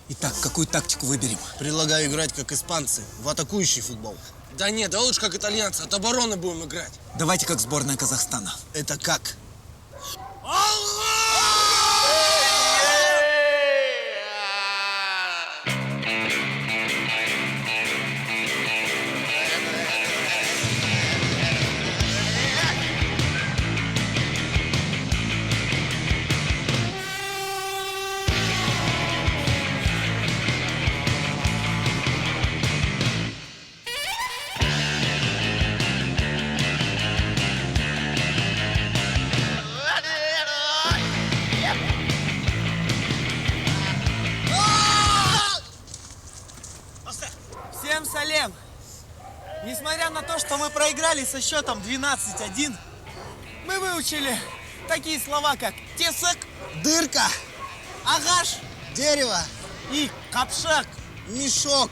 Итак, какую тактику выберем? Предлагаю играть как испанцы, в атакующий футбол. Да нет, да лучше как итальянцы, от обороны будем играть. Давайте как сборная Казахстана. Это как? Всем салем! Несмотря на то, что мы проиграли со счетом 12-1, мы выучили такие слова, как тесак, Дырка, агаш дерево, и капшак. мешок.